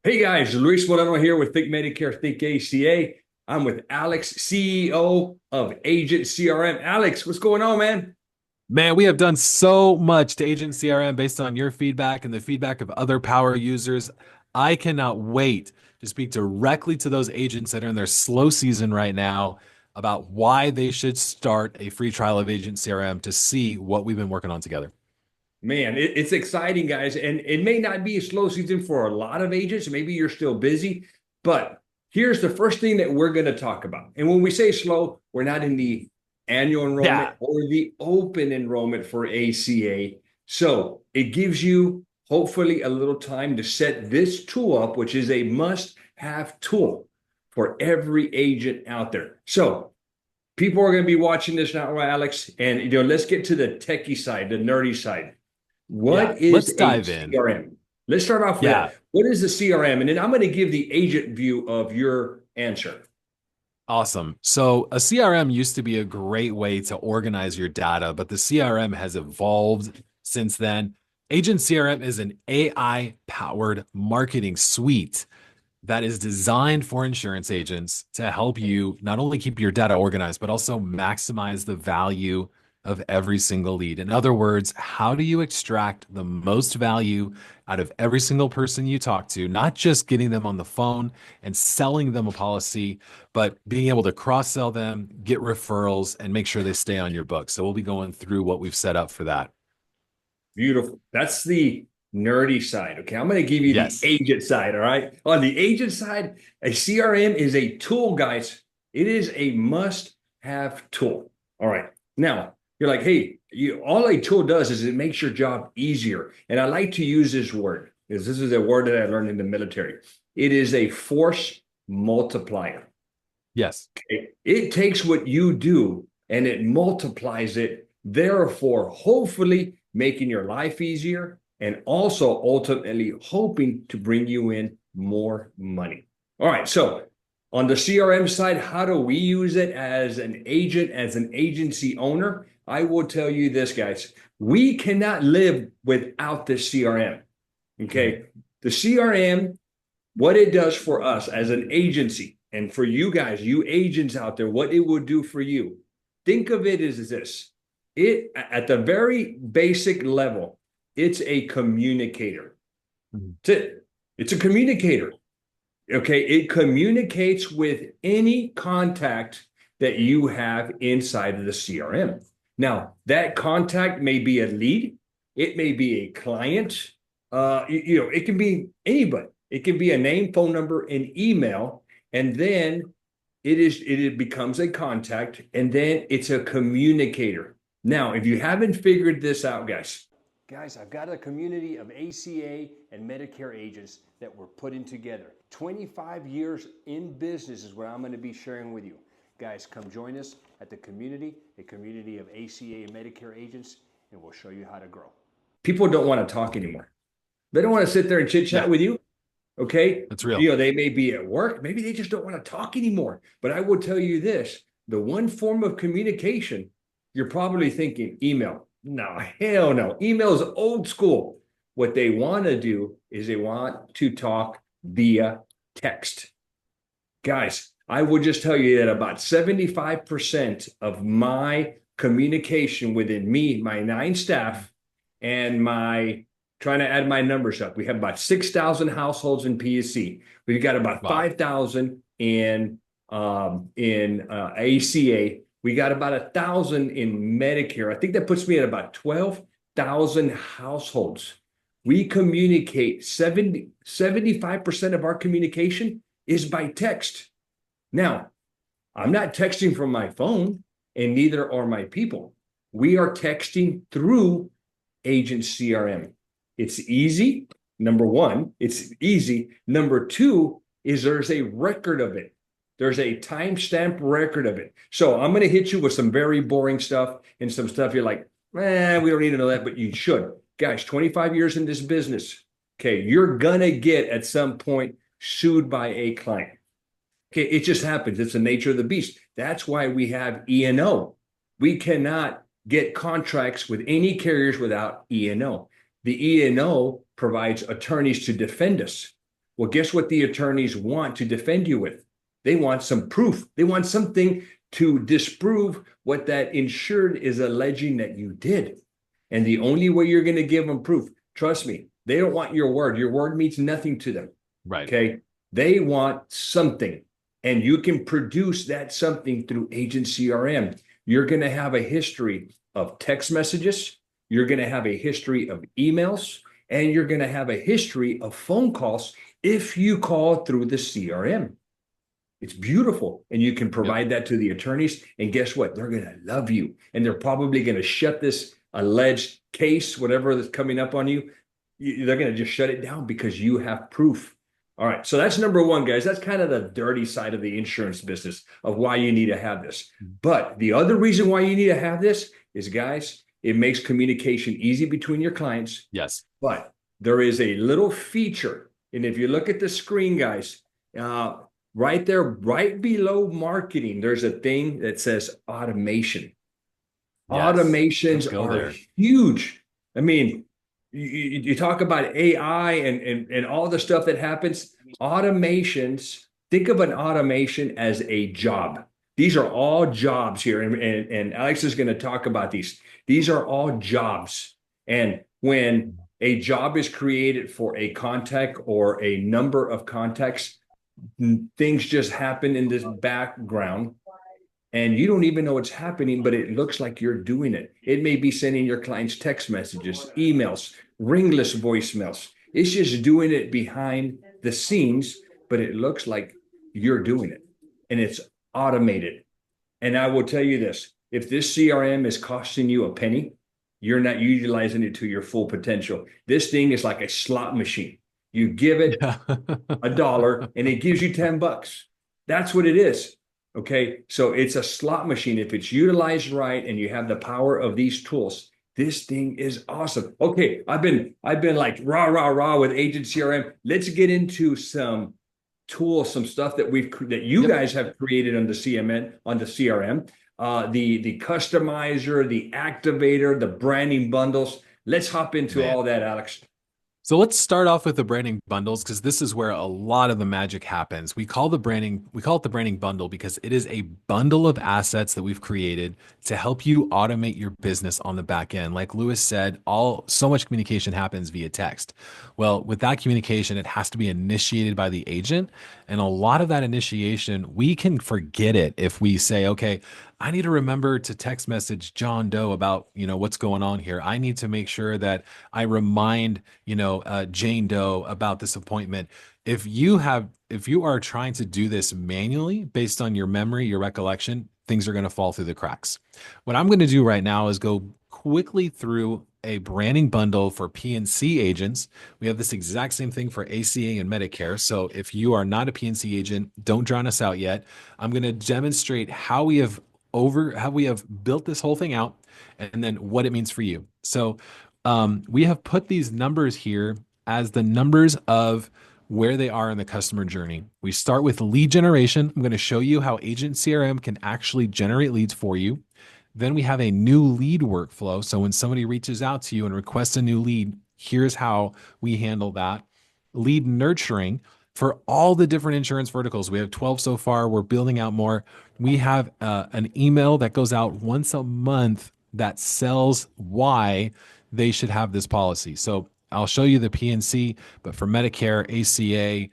Hey guys, Luis Moreno here with Think Medicare, Think ACA. I'm with Alex, CEO of Agent CRM. Alex, what's going on, man? Man, we have done so much to Agent CRM based on your feedback and the feedback of other power users. I cannot wait to speak directly to those agents that are in their slow season right now about why they should start a free trial of Agent CRM to see what we've been working on together. Man, it's exciting, guys. And it may not be a slow season for a lot of agents. Maybe you're still busy, but here's the first thing that we're going to talk about. And when we say slow, we're not in the annual enrollment Yeah. or the open enrollment for ACA. So it gives you hopefully a little time to set this tool up, which is a must have tool for every agent out there. So people are going to be watching this now, Alex, and let's get to the techie side, the nerdy side. Yeah. What is Let's a dive in. CRM? Let's start off with Yeah. that. What is the CRM? And then I'm going to give the agent view of your answer. Awesome. So a CRM used to be a great way to organize your data, but the CRM has evolved since then. Agent CRM is an AI powered marketing suite that is designed for insurance agents to help you not only keep your data organized, but also maximize the value of every single lead. In other words, how do you extract the most value out of every single person you talk to, not just getting them on the phone and selling them a policy, but being able to cross sell them, get referrals, and make sure they stay on your book. So we'll be going through what we've set up for that. Beautiful. That's the nerdy side. Okay. I'm going to give you the Yes. agent side. All right. On the agent side, a CRM is a tool, guys. It is a must have tool. All right. Now, you're like, hey, all a tool does is it makes your job easier. And I like to use this word because this is a word that I learned in the military. It is a force multiplier. Yes. It takes what you do and it multiplies it, therefore, hopefully making your life easier and also ultimately hoping to bring you in more money. All right. So, on the CRM side, how do we use it as an agent, as an agency owner? I will tell you this, guys. We cannot live without the CRM. Mhm. Okay. The CRM, what it does for us as an agency, and for you guys, you agents out there, what it will do for you. Think of it as this. It at the very basic level, it's a communicator. Mhm. It's it. It's a communicator. Okay. It communicates with any contact that you have inside of the CRM. Now, that contact may be a lead, it may be a client, it can be anybody. It can be a name, phone number, and email, and then it becomes a contact, and then it's a communicator. Now, if you haven't figured this out, guys, I've got a community of ACA and Medicare agents that we're putting together. 25 years in business is what I'm going to be sharing with you. Guys, come join us at the community, a community of ACA and Medicare agents, and we'll show you how to grow. People don't want to talk anymore. They don't want to sit there and chit chat Yeah, with you. Okay. that's real. They may be at work. Maybe they just don't want to talk anymore. But I will tell you this, the one form of communication, you're probably thinking email. No, hell no. Email is old school. What they want to do is they want to talk via text. Guys, I will just tell you that about 75% of my communication within me, my 9 staff, and my trying to add my numbers up. We have about 6,000 households in PSC. We've got about Wow. 5,000 in ACA. We got about 1,000 in Medicare. I think that puts me at about 12,000 households. We communicate 75% of our communication is by text. Now, I'm not texting from my phone, and neither are my people. We are texting through Agent CRM. It's easy. Number one, it's easy. Number two is there's a record of it. There's a timestamp record of it. So I'm going to hit you with some very boring stuff and some stuff you're like, we don't need to know that, but you should. Guys, 25 years in this business. Okay, you're going to get at some point sued by a client. Okay, it just happens. It's the nature of the beast. That's why we have E&O. We cannot get contracts with any carriers without E&O. The E&O provides attorneys to defend us. Well, guess what the attorneys want to defend you with? They want some proof. They want something to disprove what that insured is alleging that you did. And the only way you're going to give them proof, trust me, they don't want your word. Your word means nothing to them. Right. Okay. They want something, and you can produce that something through Agent CRM. You're going to have a history of text messages. You're going to have a history of emails, and you're going to have a history of phone calls if you call through the CRM. It's beautiful. And you can provide that to the attorneys. And guess what? They're going to love you. And they're probably going to shut this alleged case, whatever that's coming up on you. They're going to just shut it down because you have proof. All right. So that's number one, guys. That's kind of the dirty side of the insurance business of why you need to have this. But the other reason why you need to have this is, guys, it makes communication easy between your clients. Yes. But there is a little feature. And if you look at the screen, guys, right there, right below marketing, there's a thing that says automation. Yes. Automations are there. huge. I mean, you talk about AI and all the stuff that happens. Automations, think of an automation as a job. These are all jobs here. And Alex is going to talk about these. These are all jobs. And when a job is created for a contact or a number of contacts, things just happen in this background. And you don't even know it's happening, but it looks like you're doing it. It may be sending your clients text messages, emails, ringless voicemails. It's just doing it behind the scenes, but it looks like you're doing it. And it's automated. And I will tell you this, if this CRM is costing you a penny, you're not utilizing it to your full potential. This thing is like a slot machine. You give it $1 and it gives you $10. That's what it is. Okay. So it's a slot machine. If it's utilized right and you have the power of these tools, this thing is awesome. Okay. I've been like rah with Agent CRM. Let's get into some tools, some stuff that you guys have created on the CRM, the customizer, the activator, the branding bundles. Let's hop into all that, Alex. So let's start off with the branding bundles, because this is where a lot of the magic happens. We call it the branding bundle because it is a bundle of assets that we've created to help you automate your business on the back end. Like Luis said, so much communication happens via text. Well, with that communication, it has to be initiated by the agent. And a lot of that initiation, we can forget it if we say, okay, I need to remember to text message John Doe about, what's going on here. I need to make sure that I remind, Jane Doe about this appointment. If you are trying to do this manually based on your memory, your recollection, things are going to fall through the cracks. What I'm going to do right now is go quickly through a branding bundle for P&C agents. We have this exact same thing for ACA and Medicare. So if you are not a P&C agent, don't drown us out yet. I'm going to demonstrate how we have built this whole thing out and then what it means for you. So we have put these numbers here as the numbers of where they are in the customer journey. We start with lead generation. I'm going to show you how Agent CRM can actually generate leads for you. Then we have a new lead workflow. So when somebody reaches out to you and requests a new lead, here's how we handle that. Lead nurturing for all the different insurance verticals. We have 12 so far. We're building out more. We have an email that goes out once a month that sells why they should have this policy. So I'll show you the PNC, but for Medicare, ACA,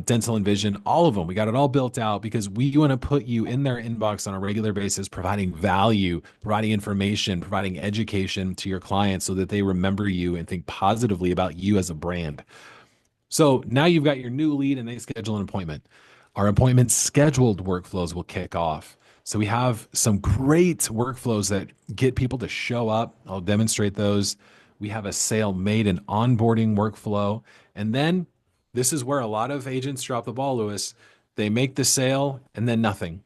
dental and vision, all of them, we got it all built out because we want to put you in their inbox on a regular basis, providing value, providing information, providing education to your clients so that they remember you and think positively about you as a brand. So now you've got your new lead and they schedule an appointment. Our appointment scheduled workflows will kick off. So we have some great workflows that get people to show up. I'll demonstrate those. We have a sale made and onboarding workflow. And then this is where a lot of agents drop the ball, Luis. They make the sale and then nothing.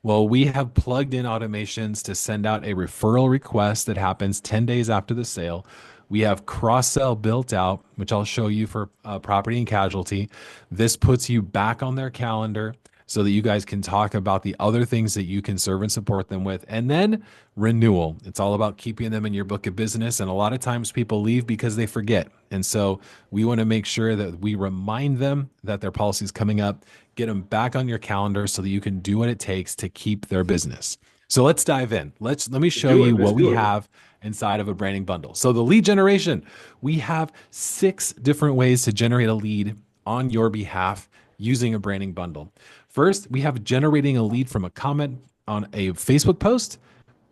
Well, we have plugged in automations to send out a referral request that happens 10 days after the sale. We have cross-sell built out, which I'll show you for property and casualty. This puts you back on their calendar so that you guys can talk about the other things that you can serve and support them with. And then renewal. It's all about keeping them in your book of business. And a lot of times people leave because they forget. And so we want to make sure that we remind them that their policy is coming up, get them back on your calendar so that you can do what it takes to keep their business. So let's dive in. Let me show you Let's what we do it. have inside of a branding bundle. So the lead generation, we have 6 different ways to generate a lead on your behalf using a branding bundle. First, we have generating a lead from a comment on a Facebook post,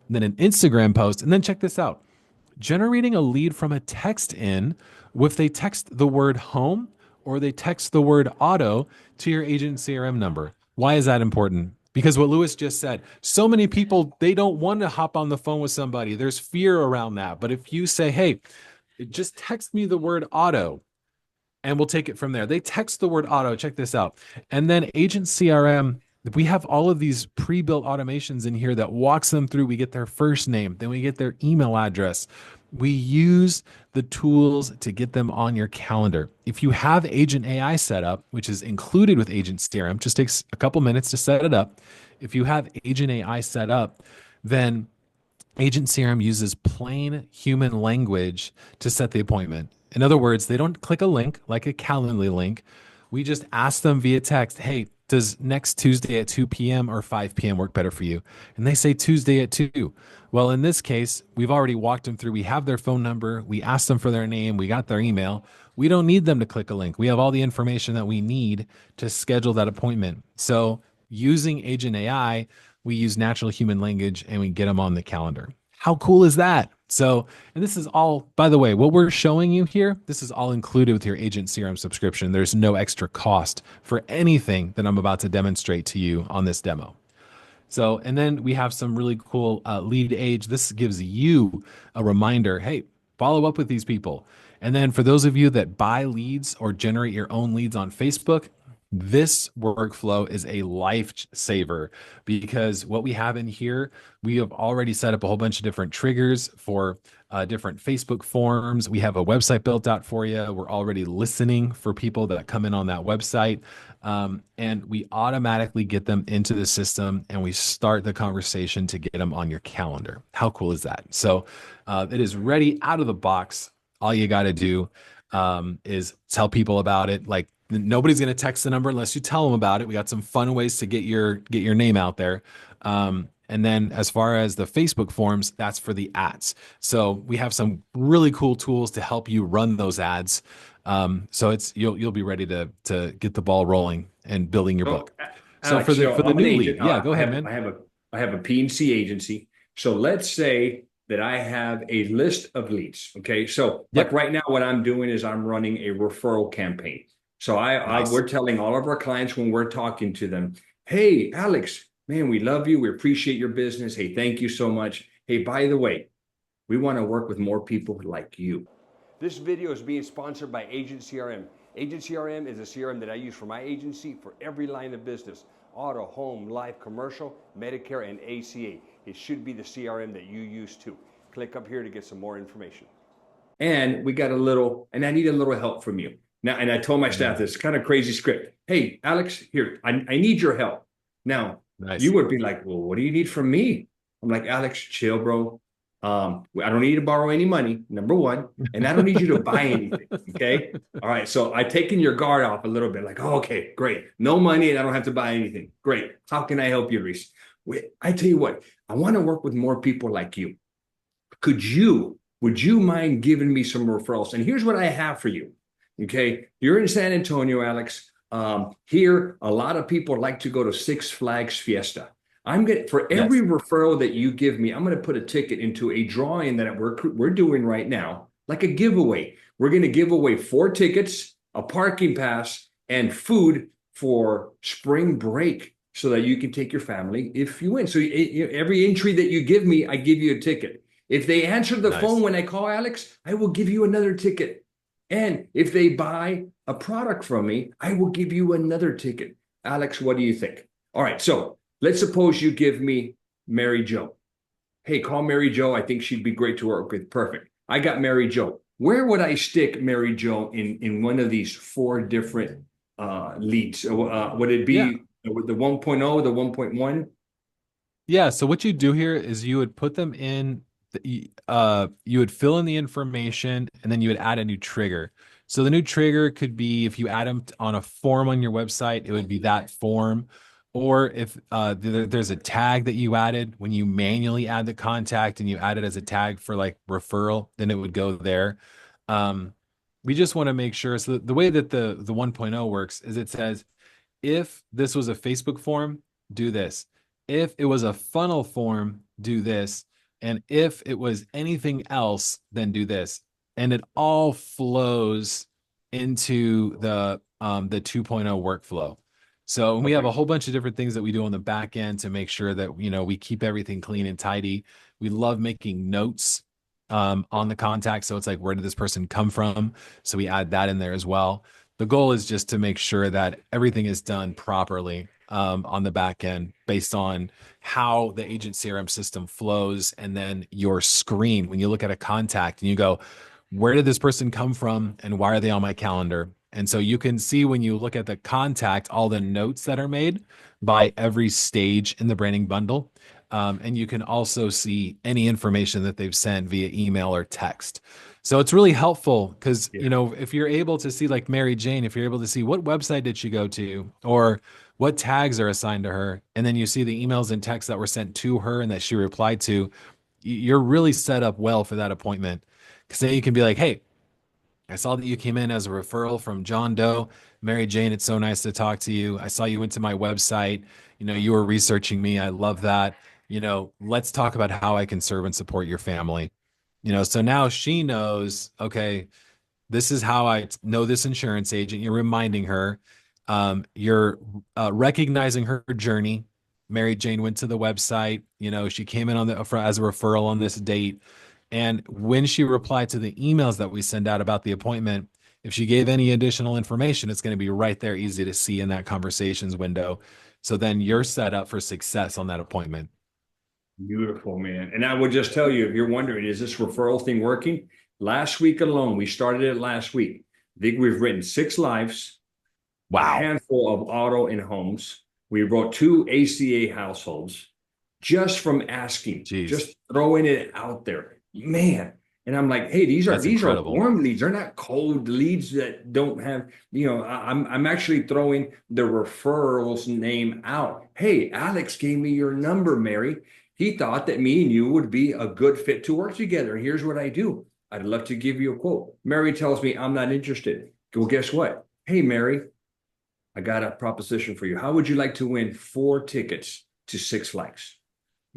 then an Instagram post, and then check this out. Generating a lead from a text in, if they text the word home or they text the word auto to your agent CRM number. Why is that important? Because what Luis just said, so many people, they don't want to hop on the phone with somebody. There's fear around that. But if you say, hey, just text me the word auto, and we'll take it from there. They text the word auto. Check this out. And then Agent CRM, we have all of these pre-built automations in here that walks them through. We get their first name, then we get their email address. We use the tools to get them on your calendar. If you have Agent AI set up, which is included with Agent CRM, just takes a couple minutes to set it up. If you have Agent AI set up, then Agent CRM uses plain human language to set the appointment. In other words, they don't click a link like a Calendly link. We just ask them via text, hey, does next Tuesday at 2 p.m. or 5 p.m. work better for you? And they say Tuesday at 2. Well, in this case, we've already walked them through. We have their phone number. We asked them for their name. We got their email. We don't need them to click a link. We have all the information that we need to schedule that appointment. So using Agent AI, we use natural human language and we get them on the calendar. How cool is that? So, and this is all, by the way, what we're showing you here, this is all included with your Agent CRM subscription. There's no extra cost for anything that I'm about to demonstrate to you on this demo. So, and then we have some really cool lead age. This gives you a reminder, hey, follow up with these people. And then for those of you that buy leads or generate your own leads on Facebook, this workflow is a lifesaver because what we have in here, we have already set up a whole bunch of different triggers for different Facebook forms. We have a website built out for you. We're already listening for people that come in on that website. And we automatically get them into the system and we start the conversation to get them on your calendar. How cool is that? So it is ready out of the box. All you got to do is tell people about it. Like, nobody's going to text the number unless you tell them about it. We got some fun ways to get your name out there. And then as far as the Facebook forms, that's for the ads. So we have some really cool tools to help you run those ads. So it's you'll be ready to get the ball rolling and building your book. So Alex, for the I'm new an lead, agent. yeah, go ahead, man. I have a P&C agency. So let's say that I have a list of leads. Okay. So like right now, what I'm doing is I'm running a referral campaign. So we're telling all of our clients when we're talking to them, hey, Alex, man, we love you. We appreciate your business. Hey, thank you so much. Hey, by the way, we want to work with more people like you. This video is being sponsored by Agent CRM. Agent CRM is a CRM that I use for my agency for every line of business: auto, home, life, commercial, Medicare, and ACA. It should be the CRM that you use too. Click up here to get some more information. And I need a little help from you. Now, and I told my staff this kind of crazy script. Hey, Alex, here, I need your help. Now, you would be like, well, what do you need from me? I'm like, Alex, chill, bro. I don't need to borrow any money, number one, and I don't need you to buy anything. Okay. All right. So I've taken your guard off a little bit, like, oh, okay, great. No money and I don't have to buy anything. Great. How can I help you, Luis? I tell you what, I want to work with more people like you. Would you mind giving me some referrals? And here's what I have for you. Okay. You're in San Antonio, Alex. Here, a lot of people like to go to Six Flags Fiesta. For every referral that you give me, I'm going to put a ticket into a drawing that we're doing right now, like a giveaway. We're going to give away 4 tickets, a parking pass, and food for spring break so that you can take your family if you win. So every entry that you give me, I give you a ticket. If they answer the phone when I call Alex, I will give you another ticket. And if they buy a product from me, I will give you another ticket. Alex, what do you think? All right. So let's suppose you give me Mary Jo. Hey, call Mary Jo. I think she'd be great to work with. Perfect. I got Mary Jo. Where would I stick Mary Jo in one of these 4 different leads? Would it be the 1.0, the 1.1. Yeah. So what you do here is you would put them in, you would fill in the information and then you would add a new trigger. So the new trigger could be if you add them on a form on your website, it would be that form. Or if there's a tag that you added when you manually add the contact and you add it as a tag for like referral, then it would go there. Um, we just want to make sure. So the way that the 1.0 works is it says, if this was a Facebook form, do this. If it was a funnel form, do this. And if it was anything else, then do this. And it all flows into the 2.0 workflow. So we have Okay. a whole bunch of different things that we do on the back end to make sure that we keep everything clean and tidy. We love making notes on the contact. So it's like, where did this person come from? So we add that in there as well. The goal is just to make sure that everything is done properly on the back end based on how the agent CRM system flows. And then your screen, when you look at a contact and you go, where did this person come from and why are they on my calendar? And so you can see when you look at the contact, all the notes that are made by every stage in the branding bundle. And you can also see any information that they've sent via email or text. So it's really helpful because, Yeah. if you're able to see like Mary Jane, if you're able to see what website did she go to or what tags are assigned to her, and then you see the emails and texts that were sent to her and that she replied to, you're really set up well for that appointment. Because then you can be like, hey, I saw that you came in as a referral from John Doe. Mary Jane, it's so nice to talk to you. I saw you went to my website. You were researching me. I love that. Let's talk about how I can serve and support your family. So now she knows, okay, this is how I know this insurance agent. You're reminding her. You're recognizing her journey. Mary Jane went to the website. She came in on as a referral on this date. And when she replied to the emails that we send out about the appointment, if she gave any additional information, it's going to be right there, easy to see in that conversations window. So then you're set up for success on that appointment. Beautiful, man. And I would just tell you, if you're wondering, is this referral thing working? Last week alone, we started it last week. I think we've written 6 lives, a Wow. handful of auto and homes. We wrote 2 ACA households just from asking, Jeez, just throwing it out there. Man. And I'm like, hey, these are that's these are incredible. warm leads. They're not cold leads that don't have, I'm actually throwing the referral's name out. Hey, Alex gave me your number, Mary. He thought that me and you would be a good fit to work together. Here's what I do. I'd love to give you a quote. Mary tells me I'm not interested. Well, guess what? Hey, Mary, I got a proposition for you. How would you like to win 4 tickets to Six Flags?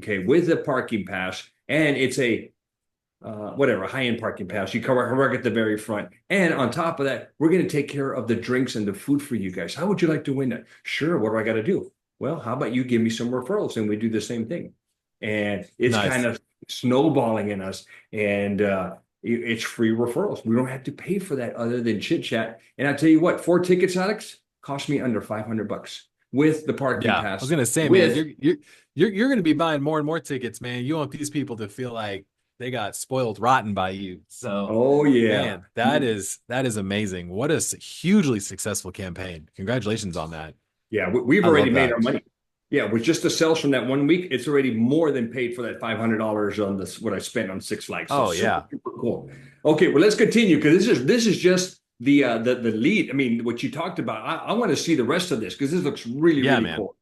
Okay, with a parking pass, and it's a whatever high-end parking pass. You cover right at the very front, and on top of that, we're going to take care of the drinks and the food for you guys. How would you like to win that? Sure. What do I got to do? Well, how about you give me some referrals and we do the same thing? And it's kind Nice. of snowballing in us, and it's free referrals. We don't have to pay for that other than chit chat. And I tell you what, 4 tickets, Alex, cost me under $500 with the parking Yeah, I was pass. gonna say, man, With you're gonna be buying more and more tickets, man. You want these people to feel like they got spoiled rotten by you. So, oh yeah, man, that is amazing. What a hugely successful campaign. Congratulations on that. yeah, we've I already love made our that. money. Yeah, with just the sales from that one week, it's already more than paid for that $500 on this what I spent on Six Flags. So Oh super, yeah, super cool. Okay, well let's continue because this is just the lead. I mean, what you talked about. I want to see the rest of this because this looks really, yeah, really man. cool.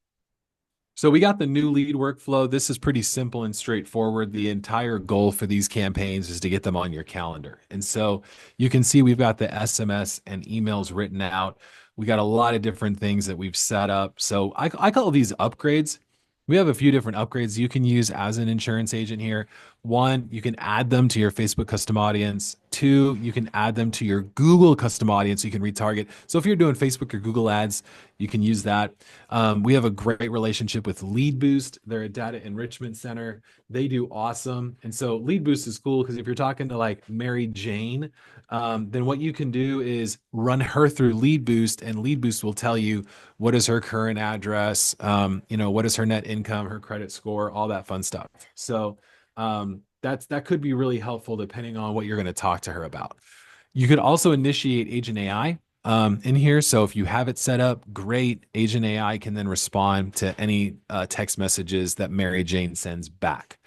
So we got the new lead workflow. This is pretty simple and straightforward. The entire goal for these campaigns is to get them on your calendar. And so you can see we've got the SMS and emails written out. We got a lot of different things that we've set up. So I call these upgrades. We have a few different upgrades you can use as an insurance agent here. One, you can add them to your Facebook custom audience. Two, you can add them to your Google custom audience. You can retarget. So if you're doing Facebook or Google ads, you can use that. We have a great relationship with Lead Boost. They're a data enrichment center. They do awesome. And so Lead Boost is cool because if you're talking to like Mary Jane, then what you can do is run her through Lead Boost, and Lead Boost will tell you what is her current address, what is her net income, her credit score, all that fun stuff. So that could be really helpful depending on what you're going to talk to her about. You could also initiate Agent AI. in here. So if you have it set up, great. Agent AI can then respond to any text messages that Mary Jane sends back.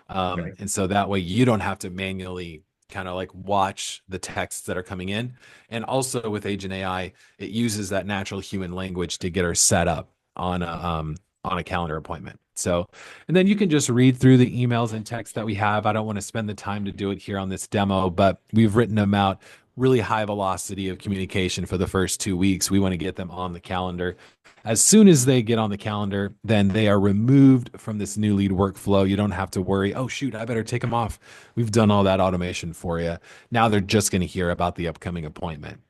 Okay. And so that way you don't have to manually kind of like watch the texts that are coming in. And also with Agent AI, it uses that natural human language to get her set up on a calendar appointment. So, and then you can just read through the emails and texts that we have. I don't want to spend the time to do it here on this demo, but we've written them out really high velocity of communication for the first 2 weeks. We want to get them on the calendar. As soon as they get on the calendar, then they are removed from this new lead workflow. You don't have to worry, oh, shoot, I better take them off. We've done all that automation for you. Now they're just going to hear about the upcoming appointment.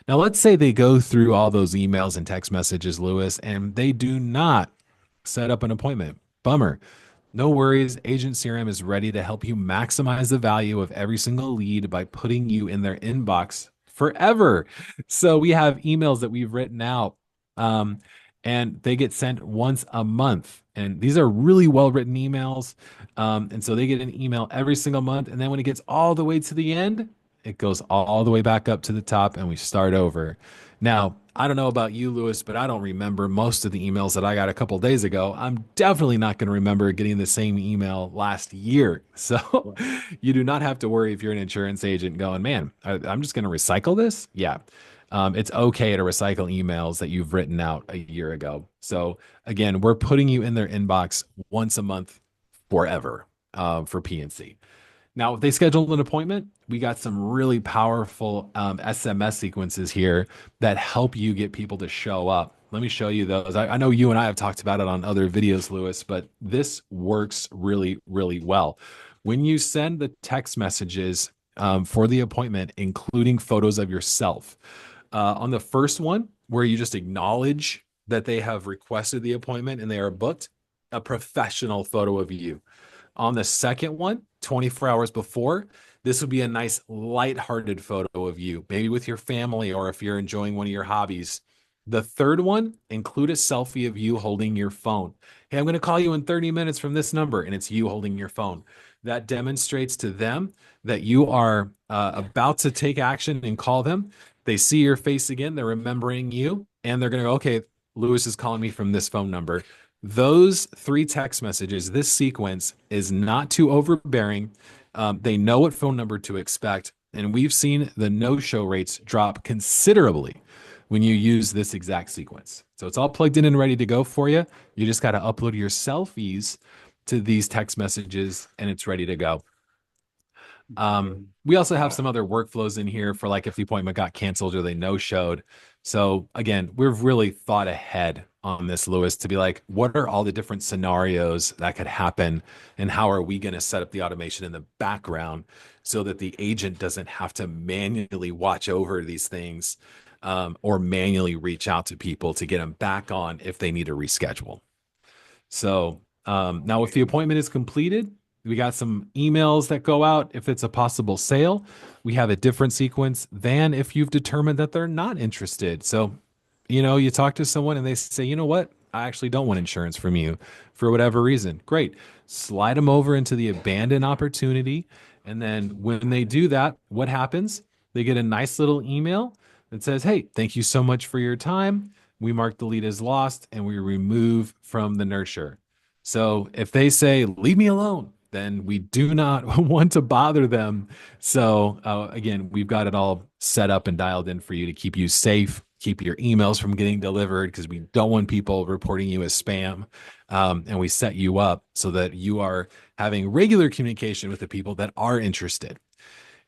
Now, let's say they go through all those emails and text messages, Lewis, and they do not set up an appointment. Bummer. No worries. Agent CRM is ready to help you maximize the value of every single lead by putting you in their inbox forever. So we have emails that we've written out, and they get sent once a month. And these are really well written emails. And so they get an email every single month. And then when it gets all the way to the end, it goes all the way back up to the top and we start over. Now, I don't know about you, Lewis, but I don't remember most of the emails that I got a couple days ago. I'm definitely not going to remember getting the same email last year. So you do not have to worry if you're an insurance agent going, man, I'm just going to recycle this. Yeah. It's okay to recycle emails that you've written out a year ago. So again, we're putting you in their inbox once a month forever for PNC. Now, if they schedule an appointment, we got some really powerful SMS sequences here that help you get people to show up. Let me show you those. I know you and I have talked about it on other videos, Lewis, but this works really, really well. When you send the text messages for the appointment, including photos of yourself, on the first one, where you just acknowledge that they have requested the appointment and they are booked, a professional photo of you. On the second one, 24 hours before, this would be a nice lighthearted photo of you, maybe with your family or if you're enjoying one of your hobbies. The third one, include a selfie of you holding your phone. Hey, I'm going to call you in 30 minutes from this number, and it's you holding your phone. That demonstrates to them that you are about to take action and call them. They see your face again, they're remembering you, and they're going to go, okay, Lewis is calling me from this phone number. Those three text messages, this sequence is not too overbearing. They know what phone number to expect. And we've seen the no-show rates drop considerably when you use this exact sequence. So it's all plugged in and ready to go for you. You just got to upload your selfies to these text messages and it's ready to go. We also have some other workflows in here for like if the appointment got canceled or they no-showed. So again, we've really thought ahead on this, Lewis, to be like, what are all the different scenarios that could happen and how are we going to set up the automation in the background so that the agent doesn't have to manually watch over these things or manually reach out to people to get them back on if they need to reschedule. So now if the appointment is completed, we got some emails that go out if it's a possible sale. We have a different sequence than if you've determined that they're not interested. So, you talk to someone and they say, you know what? I actually don't want insurance from you for whatever reason. Great. Slide them over into the abandoned opportunity. And then when they do that, what happens? They get a nice little email that says, hey, thank you so much for your time. We mark the lead as lost and we remove from the nurture. So if they say, leave me alone, then we do not want to bother them. So again, we've got it all set up and dialed in for you to keep you safe, keep your emails from getting delivered because we don't want people reporting you as spam. And we set you up so that you are having regular communication with the people that are interested.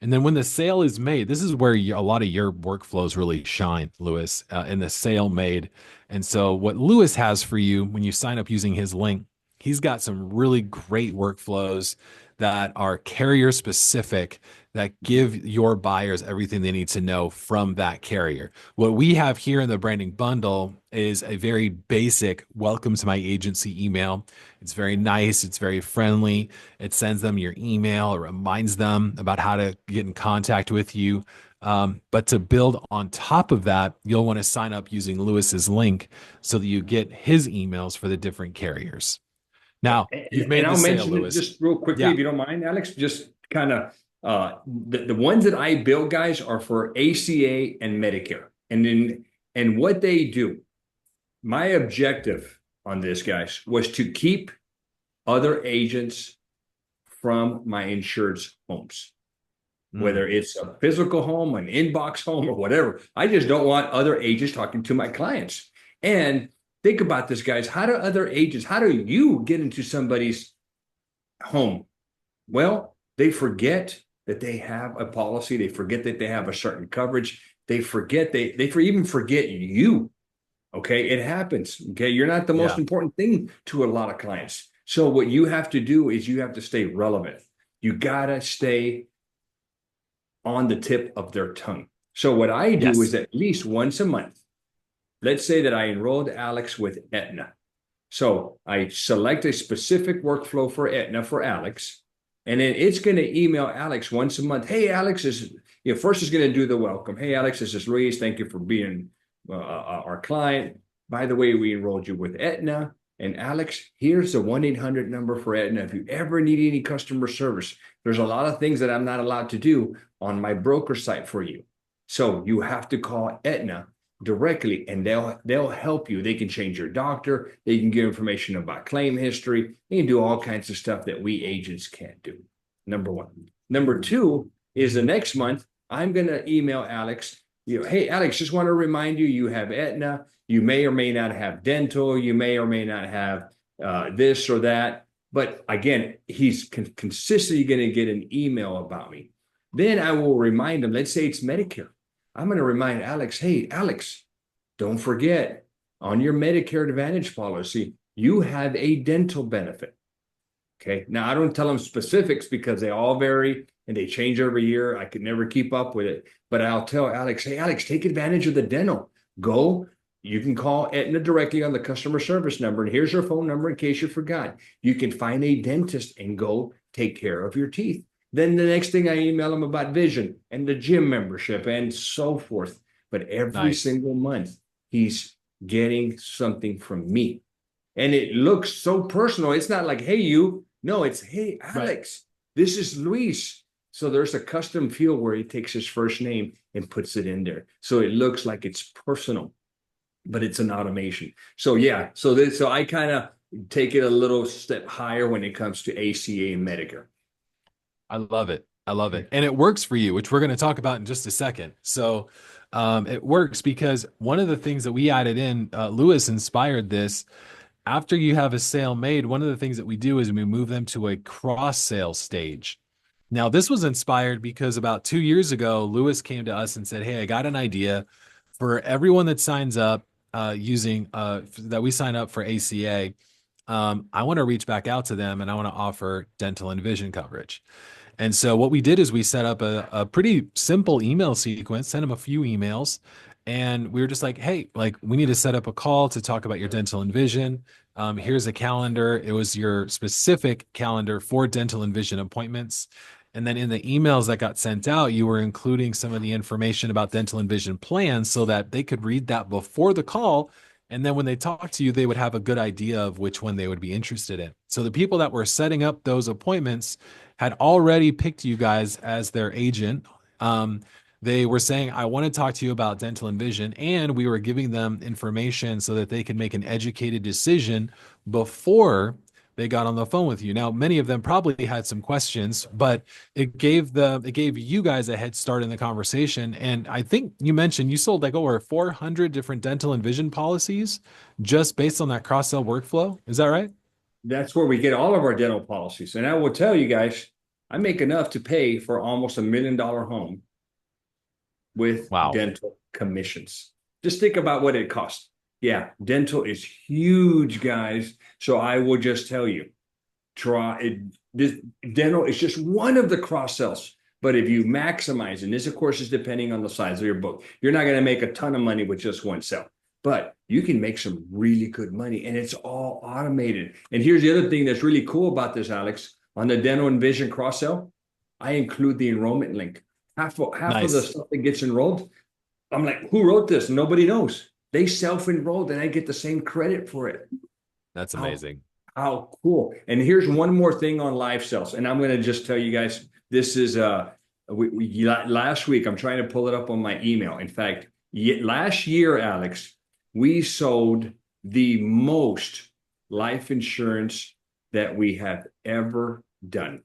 And then when the sale is made, this is where a lot of your workflows really shine, Lewis, in the sale made. And so what Lewis has for you when you sign up using his link, he's got some really great workflows that are carrier specific that give your buyers everything they need to know from that carrier. What we have here in the branding bundle is a very basic welcome to my agency email. It's very nice. It's very friendly. It sends them your email. It reminds them about how to get in contact with you. But to build on top of that, you'll want to sign up using Lewis's link so that you get his emails for the different carriers. Now, you've made And the I'll sale, mention it Lewis. just real quickly, Yeah. if you don't mind, Alex, just kind of the ones that I build, guys, are for ACA and Medicare. And what they do, my objective on this, guys, was to keep other agents from my insured's homes, whether it's a physical home, an inbox home, or whatever. I just don't want other agents talking to my clients. And think about this, guys. How do you get into somebody's home? Well, they forget that they have a policy. They forget that they have a certain coverage. They forget, they even forget you. Okay, it happens. Okay, you're not the most important thing to a lot of clients. So what you have to do is you have to stay relevant. You gotta stay on the tip of their tongue. So what I do is at least once a month, let's say that I enrolled Alex with Aetna. So I select a specific workflow for Aetna for Alex, and then it's going to email Alex once a month. Hey, Alex first is going to do the welcome. Hey, Alex, this is Luis. Thank you for being our client. By the way, we enrolled you with Aetna. And Alex, here's the 1-800 number for Aetna. If you ever need any customer service, there's a lot of things that I'm not allowed to do on my broker site for you. So you have to call Aetna directly, and they'll help you. They can change your doctor. They can give information about claim history. They can do all kinds of stuff that we agents can't do. Number one. Number two is the next month, I'm going to email Alex. Hey, Alex, just want to remind you, you have Aetna. You may or may not have dental. You may or may not have this or that. But again, he's consistently going to get an email about me. Then I will remind him, let's say it's Medicare. I'm going to remind Alex, hey, Alex, don't forget, on your Medicare Advantage policy, you have a dental benefit. Okay. Now, I don't tell them specifics because they all vary and they change every year. I could never keep up with it. But I'll tell Alex, hey, Alex, take advantage of the dental. You can call Aetna directly on the customer service number. And here's her phone number in case you forgot. You can find a dentist and go take care of your teeth. Then the next thing I email them about vision and the gym membership and so forth. But every single month, he's getting something from me. And it looks so personal. It's not like, hey, you. No, it's, hey, Alex, this is Luis. So there's a custom field where he takes his first name and puts it in there. So it looks like it's personal, but it's an automation. So yeah, so I kind of take it a little step higher when it comes to ACA and Medicare. I love it. I love it. And it works for you, which we're going to talk about in just a second. So it works because one of the things that we added in, Luis inspired this. After you have a sale made, one of the things that we do is we move them to a cross-sale stage. Now, this was inspired because about 2 years ago, Luis came to us and said, hey, I got an idea for everyone that signs up that we sign up for ACA. I want to reach back out to them and I want to offer dental and vision coverage. And so what we did is we set up a pretty simple email sequence, sent them a few emails, and we were just like, hey, like we need to set up a call to talk about your dental and vision. Here's a calendar. It was your specific calendar for dental and vision appointments. And then in the emails that got sent out, you were including some of the information about dental and vision plans so that they could read that before the call. And then when they talk to you, they would have a good idea of which one they would be interested in. So the people that were setting up those appointments had already picked you guys as their agent. They were saying, I want to talk to you about dental and vision. And we were giving them information so that they could make an educated decision before they got on the phone with you. Now, many of them probably had some questions, but it gave you guys a head start in the conversation. And I think you mentioned you sold like over 400 different dental and vision policies just based on that cross-sell workflow. Is that right? That's where we get all of our dental policies. And I will tell you guys, I make enough to pay for almost $1 million home with dental commissions. Just think about what it costs. Yeah, dental is huge, guys. So I will just tell you, try it. This dental is just one of the cross sells. But if you maximize, and this, of course, is depending on the size of your book, you're not going to make a ton of money with just one sell. But you can make some really good money, and it's all automated. And here's the other thing that's really cool about this, Alex. On the dental and vision cross sell, I include the enrollment link. Half of the stuff that gets enrolled, I'm like, who wrote this? Nobody knows. They self-enrolled and I get the same credit for it. That's amazing. How cool. And here's one more thing on live sales. And I'm going to just tell you guys, this is last week, I'm trying to pull it up on my email. In fact, last year, Alex, we sold the most life insurance that we have ever done.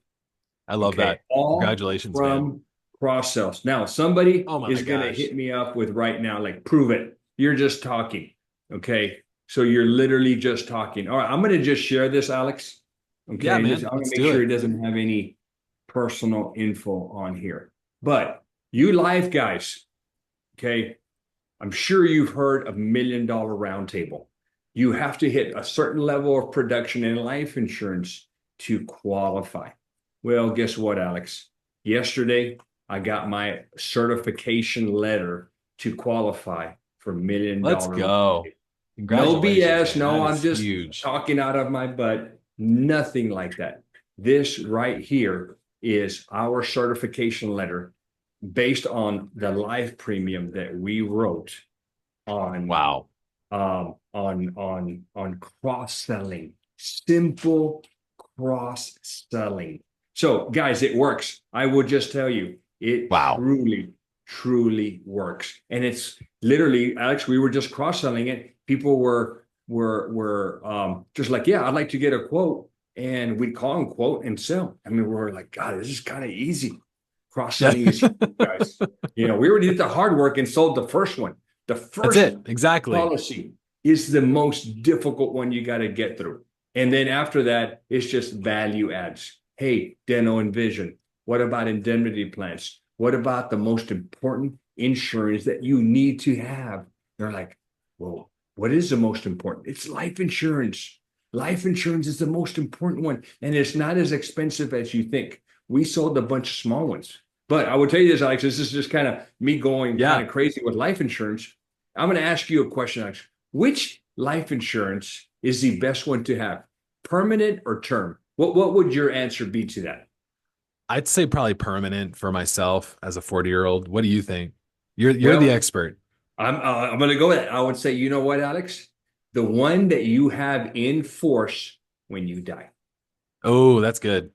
I love Okay. that. All Congratulations, man. from cross sells. Now, somebody Oh my is going to gosh. hit me up with right now, like, prove it. You're just talking. Okay. So you're literally just talking. All right. I'm going to just share this, Alex. Yeah, Okay. man. I'm going Let's to make do sure it it. doesn't have any personal info on here. But you live guys, okay, I'm sure you've heard of $1 Million Roundtable. You have to hit a certain level of production in life insurance to qualify. Well, guess what, Alex? Yesterday, I got my certification letter to qualify for $1 Million Let's go. Roundtable. No Congratulations, BS. man. No, That I'm is just huge. talking out of my butt. Nothing like that. This right here is our certification letter based on the life premium that we wrote on Wow. on cross selling, simple cross selling. So, guys, it works. I will just tell you, it Wow. truly works, and it's literally, Alex. We were just cross selling it. People were just like, yeah, I'd like to get a quote, and we'd call them quote and sell. I mean, we were like, God, this is kind of easy. Cross Yeah. selling is huge, guys. We already did the hard work and sold the first one. The That's first it. Exactly. policy is the most difficult one you got to get through. And then after that, it's just value adds. Hey, dental and vision. What about indemnity plans? What about the most important insurance that you need to have? They're like, well, what is the most important? It's life insurance. Life insurance is the most important one. And it's not as expensive as you think. We sold a bunch of small ones. But I will tell you this, Alex, this is just kind of me going kind Yeah. of crazy with life insurance. I'm going to ask you a question, Alex. Which life insurance is the best one to have? Permanent or term? What would your answer be to that? I'd say probably permanent for myself as a 40-year-old. What do you think? You're the Well, expert. I'm going to go with it. I would say, you know what, Alex? The one that you have in force when you die. Oh, that's good.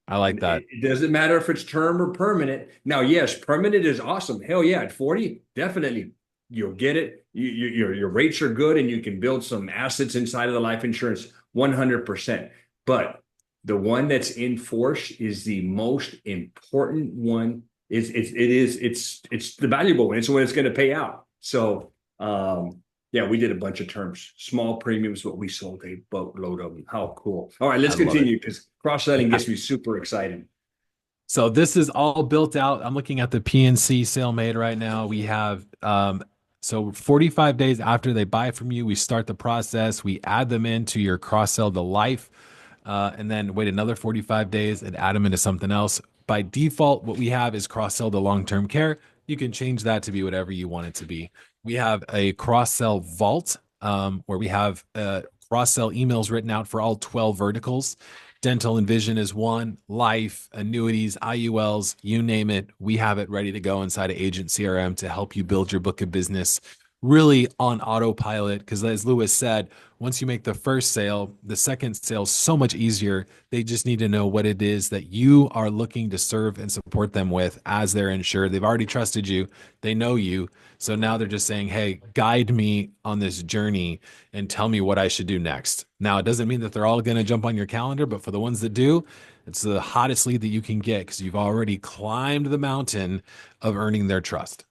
I like that. It doesn't matter if it's term or permanent. Now, yes, permanent is awesome. Hell yeah, at 40, definitely you'll get it. Your rates are good and you can build some assets inside of the life insurance 100%. But the one that's in force is the most important one. It's the valuable one. It's the one that's going to pay out. So yeah, we did a bunch of terms, small premiums, but we sold a boatload of them. How cool. All right, let's I love it. continue because cross-selling Yeah. gets me super excited. So this is all built out. I'm looking at the PNC sale made right now. We have so 45 days after they buy from you, we start the process. We add them into your cross sell to life, and then wait another 45 days and add them into something else. By default, what we have is cross sell to long term care. You can change that to be whatever you want it to be. We have a cross sell vault where we have cross sell emails written out for all 12 verticals. Dental and vision is one, life, annuities, IULs, you name it. We have it ready to go inside of Agent CRM to help you build your book of business really on autopilot. Because as Lewis said, once you make the first sale, the second sale is so much easier. They just need to know what it is that you are looking to serve and support them with as their insured. They've already trusted you, they know you. So now they're just saying, hey, guide me on this journey and tell me what I should do next. Now, it doesn't mean that they're all going to jump on your calendar, but for the ones that do, it's the hottest lead that you can get because you've already climbed the mountain of earning their trust.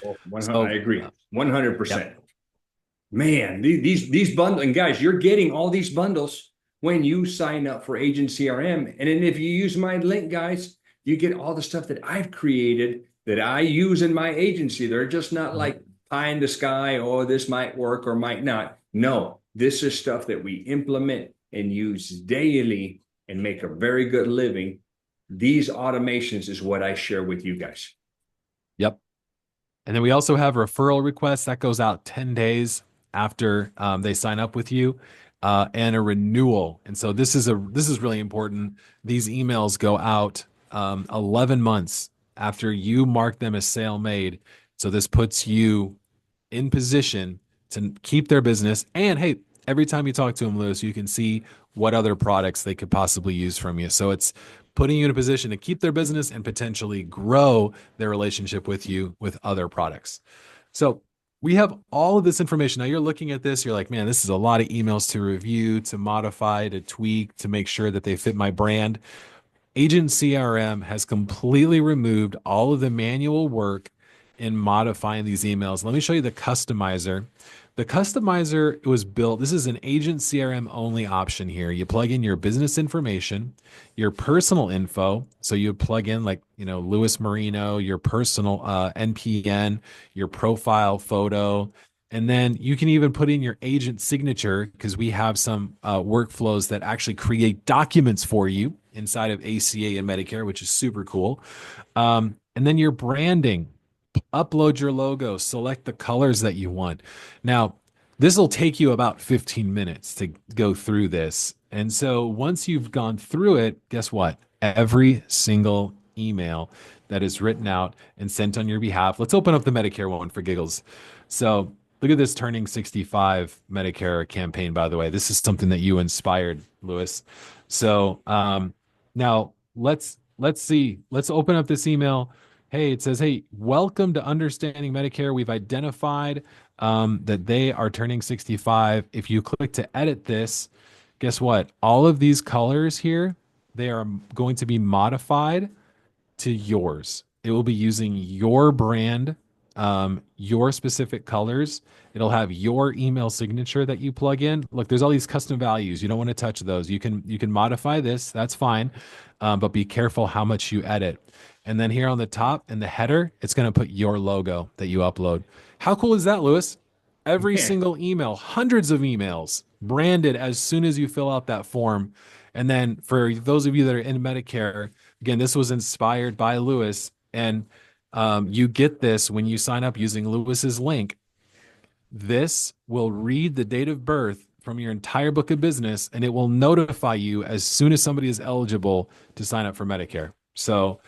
Oh, I So, agree, yep. 100%. Man, these bundles, and guys, you're getting all these bundles when you sign up for Agent CRM. And then if you use my link, guys, you get all the stuff that I've created that I use in my agency. They're just not like pie in the sky, oh, this might work or might not. No, this is stuff that we implement and use daily and make a very good living. These automations is what I share with you guys. Yep. And then we also have referral requests that goes out 10 days after they sign up with you, and a renewal. And so this is really important. These emails go out 11 months after you mark them as sale made. So this puts you in position to keep their business. And hey, every time you talk to them, Lewis, you can see what other products they could possibly use from you. So it's putting you in a position to keep their business and potentially grow their relationship with you with other products. So We have all of this information. Now you're looking at this, you're like, man, this is a lot of emails to review, to modify, to tweak, to make sure that they fit my brand. Agent CRM has completely removed all of the manual work in modifying these emails. Let me show you the customizer. The customizer was built, this is an Agent CRM only option here. You plug in your business information, your personal info. So you plug in like, Luis Moreno, your personal NPN, your profile photo. And then you can even put in your agent signature because we have some workflows that actually create documents for you inside of ACA and Medicare, which is super cool. And then your branding, upload your logo, select the colors that you want. Now, this will take you about 15 minutes to go through this. And so once you've gone through it, guess what? Every single email that is written out and sent on your behalf. Let's open up the Medicare one for giggles. So look at this turning 65 Medicare campaign, by the way. This is something that you inspired, Louis. So now let's see. Let's open up this email. Hey, it says, hey, welcome to Understanding Medicare. We've identified that they are turning 65. If you click to edit this, guess what? All of these colors here, they are going to be modified to yours. It will be using your brand, your specific colors. It'll have your email signature that you plug in. Look, there's all these custom values. You don't want to touch those. You can modify this. That's fine, but be careful how much you edit. And then here on the top in the header, it's going to put your logo that you upload. How cool is that, Louis? Every Man, single email, hundreds of emails, branded as soon as you fill out that form. And then for those of you that are in Medicare, again, this was inspired by Louis, and you get this when you sign up using Lewis's link. This will read the date of birth from your entire book of business, and it will notify you as soon as somebody is eligible to sign up for Medicare. So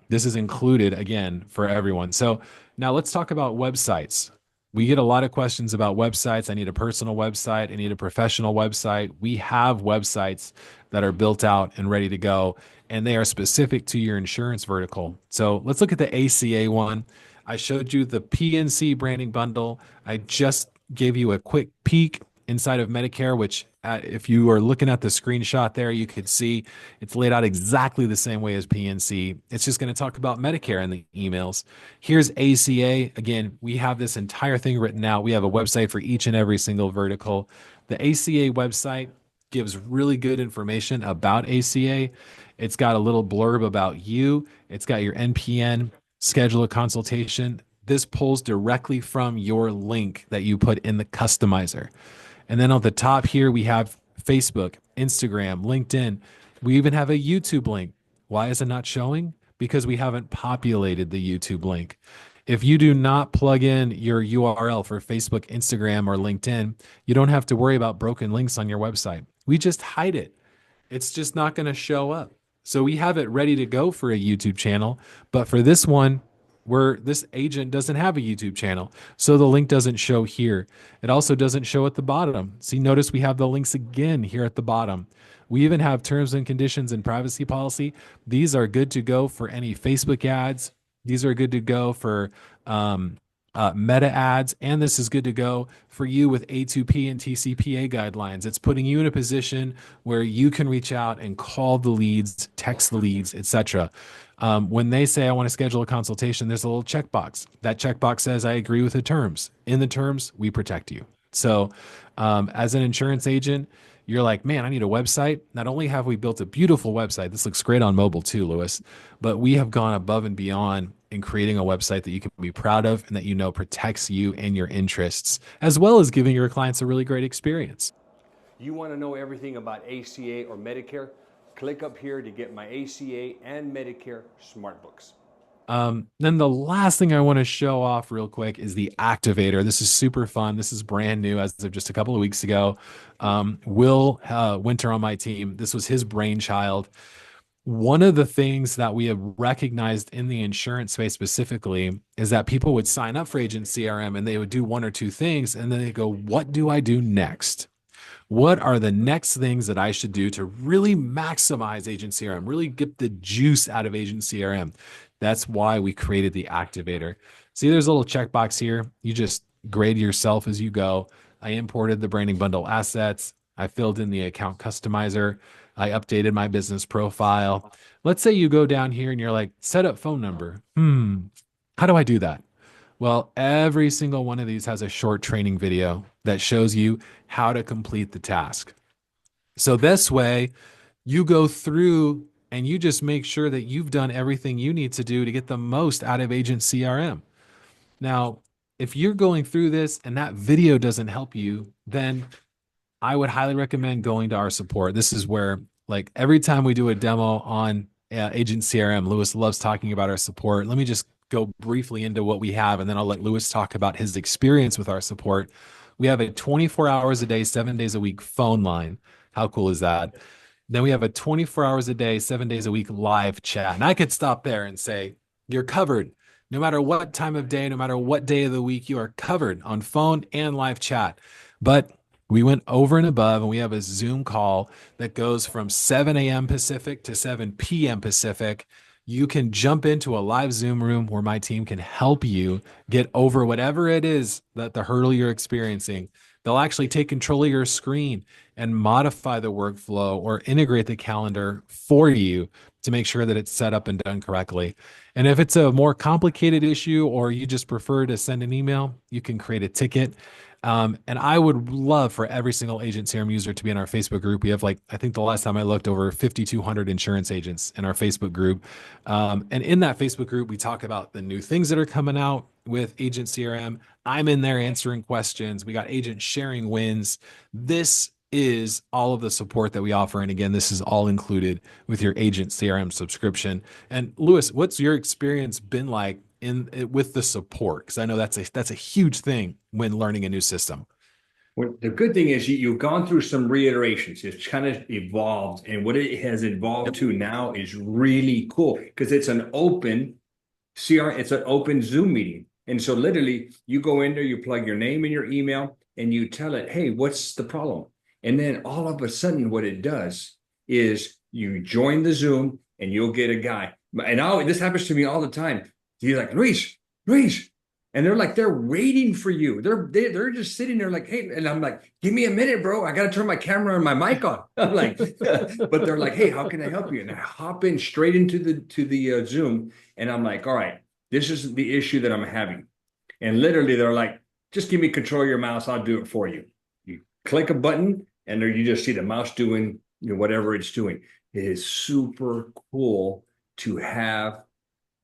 this is included again for everyone. So now let's talk about websites. We get a lot of questions about websites. I need a personal website. I need a professional website. We have websites that are built out and ready to go, and they are specific to your insurance vertical. So let's look at the ACA one. I showed you the PNC branding bundle. I just gave you a quick peek inside of Medicare, which if you are looking at the screenshot there, you could see it's laid out exactly the same way as PNC. It's just going to talk about Medicare in the emails. Here's ACA. Again, we have this entire thing written out. We have a website for each and every single vertical. The ACA website gives really good information about ACA. It's got a little blurb about you. It's got your NPN, schedule a consultation. This pulls directly from your link that you put in the customizer. And then on the top here, we have Facebook, Instagram, LinkedIn. We even have a YouTube link. Why is it not showing? Because we haven't populated the YouTube link. If you do not plug in your URL for Facebook, Instagram, or LinkedIn, you don't have to worry about broken links on your website. We just hide it. It's just not going to show up. So we have it ready to go for a YouTube channel. But for this one, where this agent doesn't have a YouTube channel, so the link doesn't show here. It also doesn't show at the bottom. See, notice we have the links again here at the bottom. We even have terms and conditions and privacy policy. These are good to go for any Facebook ads. These are good to go for meta ads, and this is good to go for you with A2P and TCPA guidelines. It's putting you in a position where you can reach out and call the leads, text the leads, etc. When they say, I want to schedule a consultation, there's a little checkbox. That checkbox says, I agree with the terms. In the terms, we protect you. So as an insurance agent, you're like, man, I need a website. Not only have we built a beautiful website, this looks great on mobile too, Louis, but we have gone above and beyond in creating a website that you can be proud of and that you know protects you and your interests, as well as giving your clients a really great experience. you want to know everything about ACA or Medicare? Click up here to get my ACA and Medicare Smart Books. Then the last thing I want to show off real quick is the activator. This is super fun. This is brand new as of just a couple of weeks ago. Will Winter on my team, this was his brainchild. One of the things that we have recognized in the insurance space specifically is that people would sign up for Agent CRM and they would do one or two things, and then they go, what do I do next? What are the next things that I should do to really maximize Agent CRM, really get the juice out of Agent CRM? That's why we created the activator. See, there's a little checkbox here. You just grade yourself as you go. I imported the branding bundle assets. I filled in the account customizer. I updated my business profile. Let's say you go down here and you're like, set up phone number. How do I do that? Well, every single one of these has a short training video that shows you how to complete the task. So this way, you go through and you just make sure that you've done everything you need to do to get the most out of Agent CRM. Now, if you're going through this and that video doesn't help you, then I would highly recommend going to our support. This is where, like, every time we do a demo on Agent CRM, Luis loves talking about our support. Let me just go briefly into what we have, and then I'll let Luis talk about his experience with our support. We have a 24 hours a day, 7 days a week phone line. How cool is that? Then we have a 24 hours a day, 7 days a week live chat. And I could stop there and say, you're covered. No matter what time of day, no matter what day of the week, you are covered on phone and live chat. But we went over and above, and we have a Zoom call that goes from 7 a.m. Pacific to 7 p.m. Pacific. You can jump into a live Zoom room where my team can help you get over whatever it is that the hurdle you're experiencing. They'll actually take control of your screen and modify the workflow or integrate the calendar for you to make sure that it's set up and done correctly. And if it's a more complicated issue or you just prefer to send an email, you can create a ticket. And I would love for every single Agent CRM user to be in our Facebook group. We have, like, I think the last time I looked, over 5,200 insurance agents in our Facebook group. And in that Facebook group, we talk about the new things that are coming out with Agent CRM. I'm in there answering questions. We got agents sharing wins. This is all of the support that we offer. And again, this is all included with your Agent CRM subscription. And Luis, what's your experience been like with the support? Because I know that's a huge thing when learning a new system. Well, the good thing is you've gone through some reiterations. It's kind of evolved, and what it has evolved to now is really cool because it's an open CRM. It's an open Zoom meeting, and so literally you go in there, you plug your name and your email, and you tell it, "Hey, what's the problem?" And then all of a sudden, what it does is you join the Zoom, and you'll get a guy. And this happens to me all the time. He's like, Luis, and they're waiting for you. They're just sitting there like, hey, and I'm like, give me a minute, bro. I got to turn my camera and my mic on. I'm like, but they're like, hey, how can I help you? And I hop in straight into the Zoom, and I'm like, all right, this is the issue that I'm having. And literally, they're like, just give me control of your mouse. I'll do it for you. You click a button, and there you just see the mouse doing whatever it's doing. It is super cool to have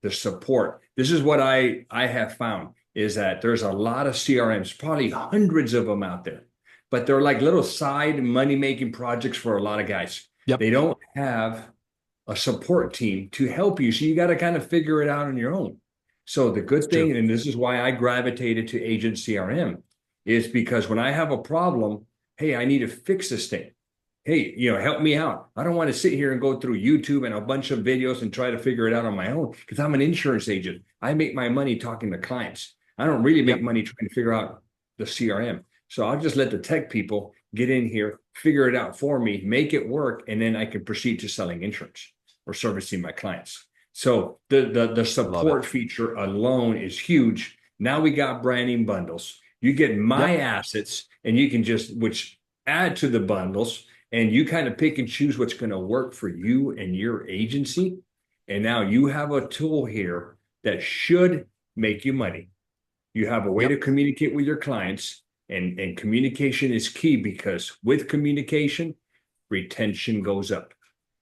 the support. This is what I have found is that there's a lot of CRMs, probably hundreds of them out there, but they're like little side money-making projects for a lot of guys. Yep. They don't have a support team to help you. So you got to kind of figure it out on your own. So the good thing, and this is why I gravitated to Agent CRM, is because when I have a problem, hey, I need to fix this thing. Hey, help me out. I don't want to sit here and go through YouTube and a bunch of videos and try to figure it out on my own because I'm an insurance agent. I make my money talking to clients. I don't really make money trying to figure out the CRM. So I'll just let the tech people get in here, figure it out for me, make it work, and then I can proceed to selling insurance or servicing my clients. So the support feature alone is huge. Now we got branding bundles. You get my assets, and you can which add to the bundles. And you kind of pick and choose what's going to work for you and your agency. And now you have a tool here that should make you money. You have a way to communicate with your clients, and communication is key because with communication, retention goes up.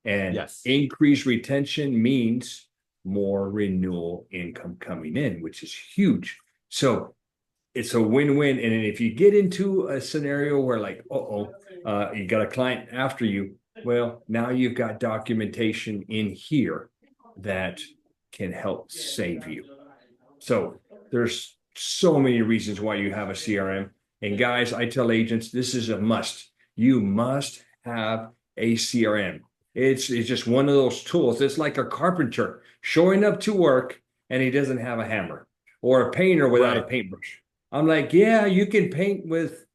And increased retention means more renewal income coming in, which is huge. So it's a win-win. And if you get into a scenario where like, you got a client after you, well, now you've got documentation in here that can help save you. So there's so many reasons why you have a CRM. And guys, I tell agents, this is a must. You must have a CRM. It's just one of those tools. It's like a carpenter showing up to work and he doesn't have a hammer, or a painter without a paintbrush. I'm like, yeah, you can paint with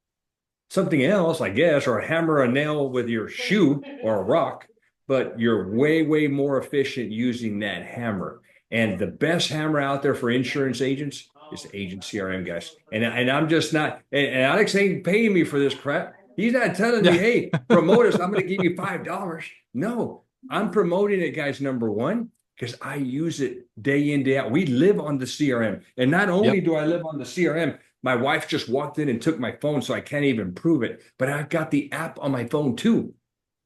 something else, I guess, or hammer a nail with your shoe or a rock, but you're way, way more efficient using that hammer. And the best hammer out there for insurance agents is Agent CRM, guys. And I'm just not, and Alex ain't paying me for this crap. He's not telling me, Yeah. hey, promote us. I'm going to give you $5. No, I'm promoting it, guys. Number one, because I use it day in, day out. We live on the CRM. And not only Yep. do I live on the CRM, my wife just walked in and took my phone, so I can't even prove it. But I've got the app on my phone too. Yep.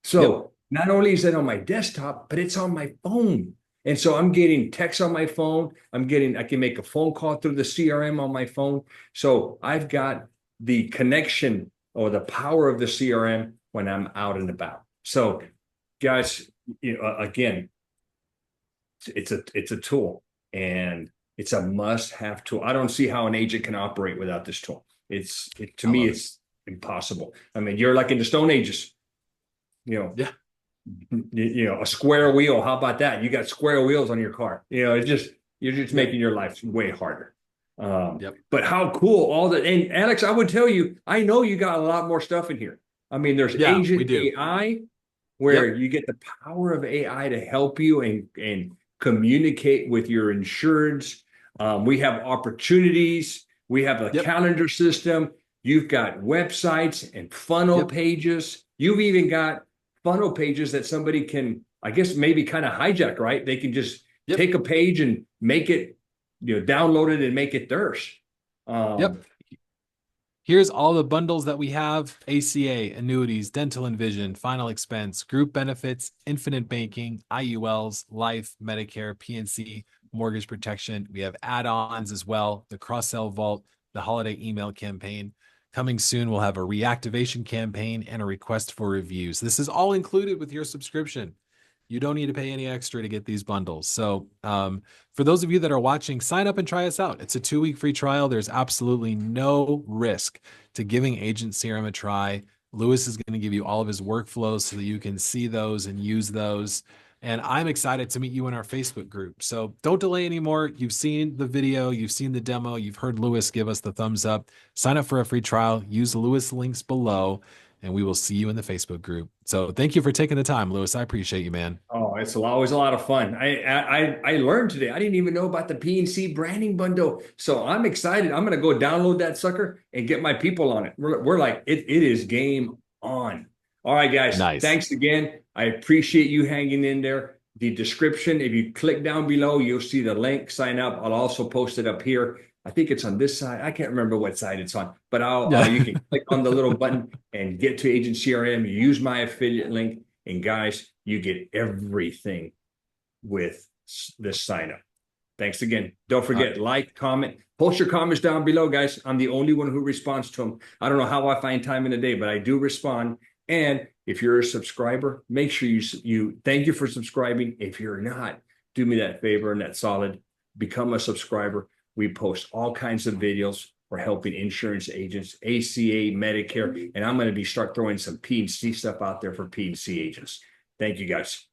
So not only is it on my desktop, but it's on my phone. And so I'm getting texts on my phone. I can make a phone call through the CRM on my phone. So I've got the connection or the power of the CRM when I'm out and about. So guys, again, it's a tool, and it's a must-have tool. I don't see how an agent can operate without this tool. To I me, love it. it's impossible. I mean, you're like in the Stone Ages, Yeah. a square wheel. How about that? You got square wheels on your car. It's just you're just Yep. making your life way harder. Yep. But how cool all that. And Alex, I would tell you, I know you got a lot more stuff in here. I mean, there's Yeah, we Agent do. AI, where Yep. you get the power of AI to help you and communicate with your insureds. We have opportunities. We have a Yep. calendar system. You've got websites and funnel Yep. pages. You've even got funnel pages that somebody can, I guess, maybe kind of hijack, right? They can just Yep. take a page and make it, download it and make it theirs. Yep. Here's all the bundles that we have: ACA, annuities, dental and vision, final expense, group benefits, infinite banking, IULs, life, Medicare, PNC, mortgage protection. We have add-ons as well, the cross-sell vault, the holiday email campaign. Coming soon, we'll have a reactivation campaign and a request for reviews. This is all included with your subscription. You don't need to pay any extra to get these bundles. So for those of you that are watching, sign up and try us out. It's a 2-week free trial. There's absolutely no risk to giving Agent CRM a try. Luis is going to give you all of his workflows so that you can see those and use those. And I'm excited to meet you in our Facebook group. So don't delay anymore. You've seen the video, you've seen the demo, you've heard Luis give us the thumbs up. Sign up for a free trial. Use Luis links below, and we will see you in the Facebook group. So thank you for taking the time, Luis. I appreciate you, man. Oh, it's always a lot of fun. I learned today. I didn't even know about the PNC branding bundle. So I'm excited. I'm going to go download that sucker and get my people on it. We're like, it is game on. All right, guys. Nice. Thanks again. I appreciate you hanging in there. The description, if you click down below, you'll see the link. Sign up. I'll also post it up here. I think it's on this side. I can't remember what side it's on, but you can click on the little button and get to Agent CRM. Use my affiliate link. And guys, you get everything with this sign up. Thanks again. Don't forget, like, comment, post your comments down below, guys. I'm the only one who responds to them. I don't know how I find time in the day, but I do respond. And if you're a subscriber, make sure you thank you for subscribing. If you're not, do me that favor and that solid. Become a subscriber. We post all kinds of videos. We're helping insurance agents, ACA, Medicare, and I'm going to start throwing some P&C stuff out there for P&C agents. Thank you, guys.